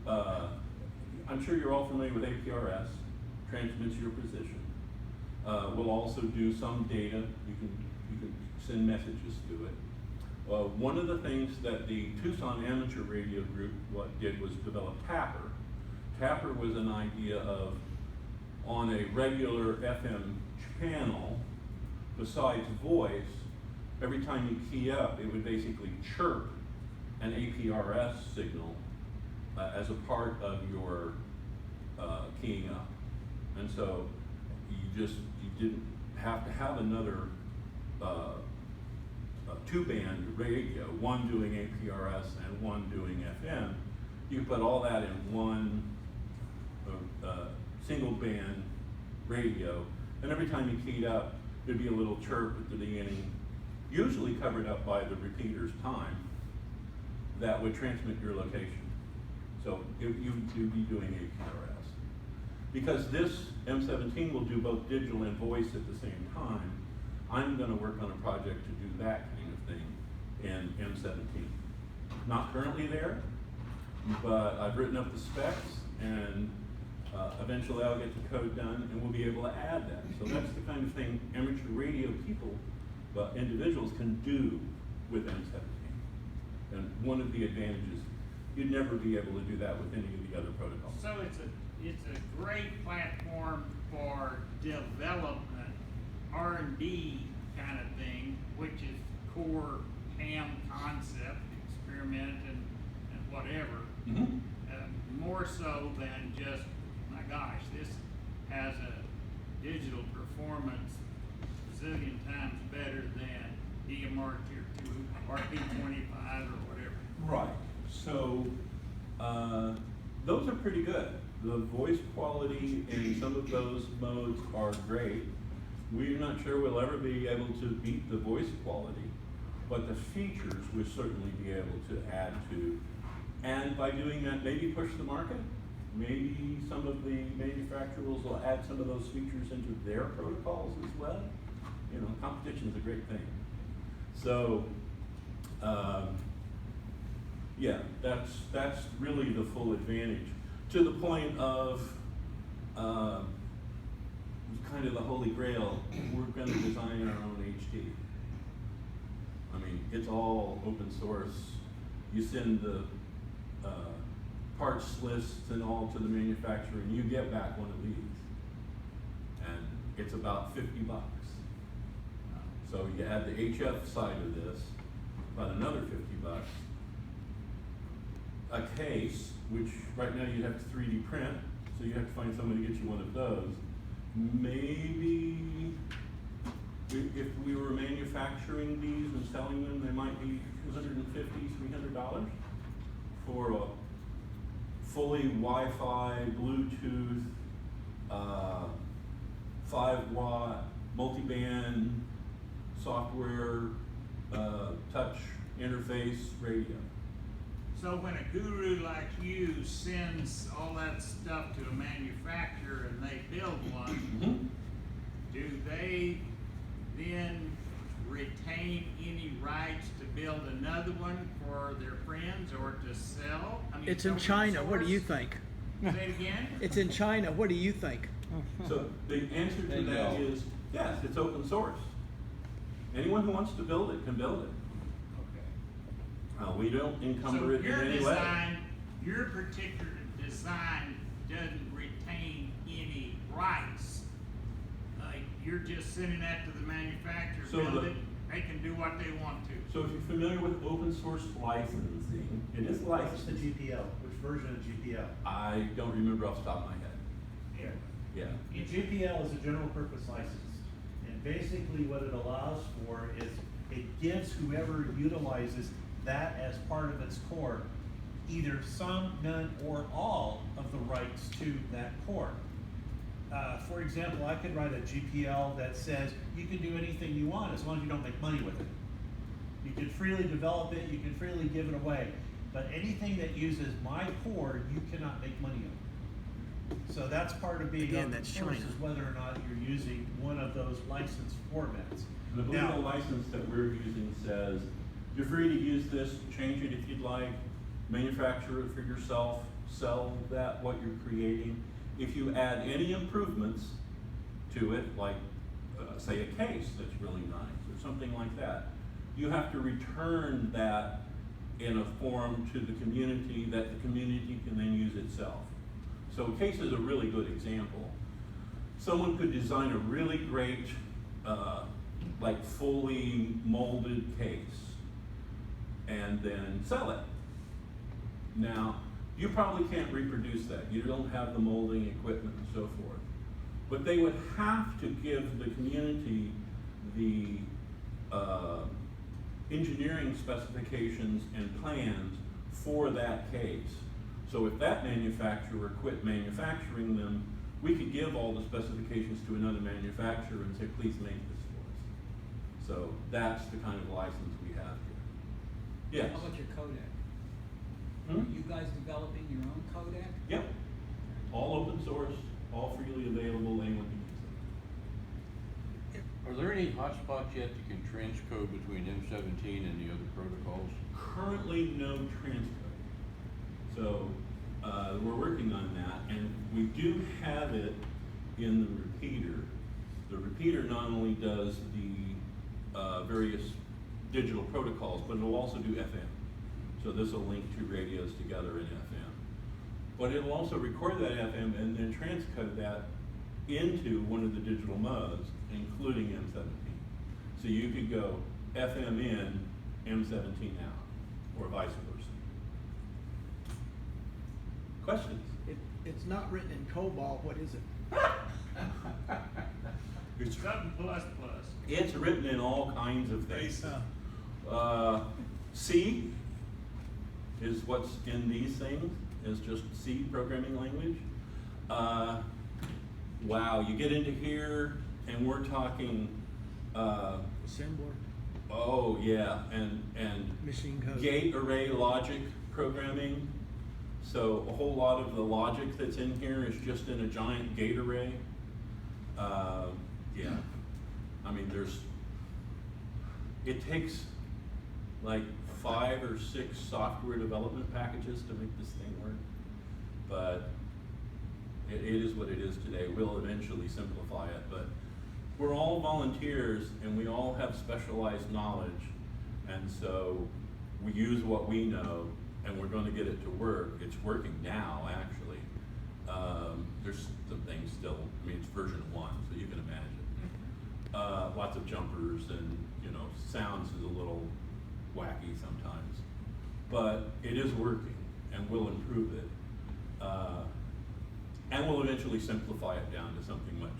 I'm sure you're all familiar with APRS, transmits your position. We'll also do some data. You can send messages through it. One of the things that the Tucson Amateur Radio Group did was develop Tapper. Tapper was an idea of, on a regular FM channel, besides voice, every time you key up, it would basically chirp an APRS signal as a part of your keying up. And so you didn't have to have another two-band radio, one doing APRS and one doing FM. You put all that in one single band radio, and every time you keyed up, there'd be a little chirp at the beginning, usually covered up by the repeater's time, that would transmit your location. So you'd be doing APRS. Because this M17 will do both digital and voice at the same time, I'm going to work on a project to do that kind of thing in M17. Not currently there, but I've written up the specs, and eventually I'll get the code done, and we'll be able to add that. So that's the kind of thing amateur radio people, individuals can do with M17. And one of the advantages, you'd never be able to do that with any of the other protocols. So it's a great platform for development, R&D kind of thing, which is core ham concept, experiment and whatever. Mm-hmm. More so than just, my gosh, this has a digital performance a zillion times better than DMR Tier 2 or P25 or whatever. Right. So those are pretty good. The voice quality in some of those modes are great. We're not sure we'll ever be able to beat the voice quality, but the features we'll certainly be able to add to. And by doing that, maybe push the market. Maybe some of the manufacturers will add some of those features into their protocols as well. You know, competition's a great thing. So, yeah, that's really the full advantage, to the point of kind of the holy grail. We're going to design our own HD. I mean, it's all open source. You send the parts lists and all to the manufacturer, and you get back one of these, and it's about $50. So you add the HF side of this, about another $50. A case, which right now you have to 3D print, so you have to find somebody to get you one of those. Maybe if we were manufacturing these and selling them, they might be $250, $300 for a fully Wi-Fi, Bluetooth, 5-watt, multi-band, software, touch interface radio. So when a guru like you sends all that stuff to a manufacturer and they build one, do they then retain any rights to build another one for their friends or to sell? I mean, It's in China. What do you think? Say it again? It's in China. What do you think? So the answer to that is yes, it's open source. Anyone who wants to build it can build it. We don't encumber it in any way. Your particular design doesn't retain any rights. You're just sending that to the manufacturer, build it, they can do what they want to. So if you're familiar with open source licensing, it is What's licensed. the GPL? Which version of GPL? I don't remember off the top of my head. Yeah. Yeah. The GPL is a general purpose license. And basically what it allows for is it gives whoever utilizes that as part of its core either some, none, or all of the rights to that core. For example, I could write a GPL that says you can do anything you want as long as you don't make money with it. You can freely develop it, you can freely give it away, but anything that uses my core, you cannot make money on. So that's part of being open source, is whether or not you're using one of those license formats. The legal license that we're using says you're free to use this, change it if you'd like, manufacture it for yourself, sell that, what you're creating. If you add any improvements to it, like, say a case that's really nice, or something like that, you have to return that in a form to the community that the community can then use itself. So a case is a really good example. Someone could design a really great, like fully molded case and then sell it. Now, you probably can't reproduce that. You don't have the molding equipment and so forth. But they would have to give the community the engineering specifications and plans for that case. So if that manufacturer quit manufacturing them, we could give all the specifications to another manufacturer and say, please make this for us. So that's the kind of license we have here. Yes? How about your codec? Hmm? Are you guys developing your own codec? Yep. All open source, all freely available, anyone can use it. Are there any hotspots yet that can transcode between M17 and the other protocols? Currently, no transcode. So, we're working on that, and we do have it in the repeater. The repeater not only does the various digital protocols, but it'll also do FM. So this will link two radios together in FM. But it'll also record that FM and then transcode that into one of the digital modes, including M17. So you could go FM in, M17 out, or vice versa. Questions? It's not written in COBOL, what is it? It's, Something plus. it's written in all kinds of things. C is what's in these things, is just C programming language. Wow, you get into here and we're talking, Assembler, oh yeah, and machine code. gate array logic programming. So a whole lot of the logic that's in here is just in a giant gate array. Yeah, I mean, it takes like 5 or 6 software development packages to make this thing work. But it is what it is today. We'll eventually simplify it, but we're all volunteers and we all have specialized knowledge. And so we use what we know and we're going to get it to work. It's working now, actually. There's some things still, I mean, it's version 1, so you can imagine. Lots of jumpers and, sounds is a little wacky sometimes. But it is working and we'll improve it. And we'll eventually simplify it down to something much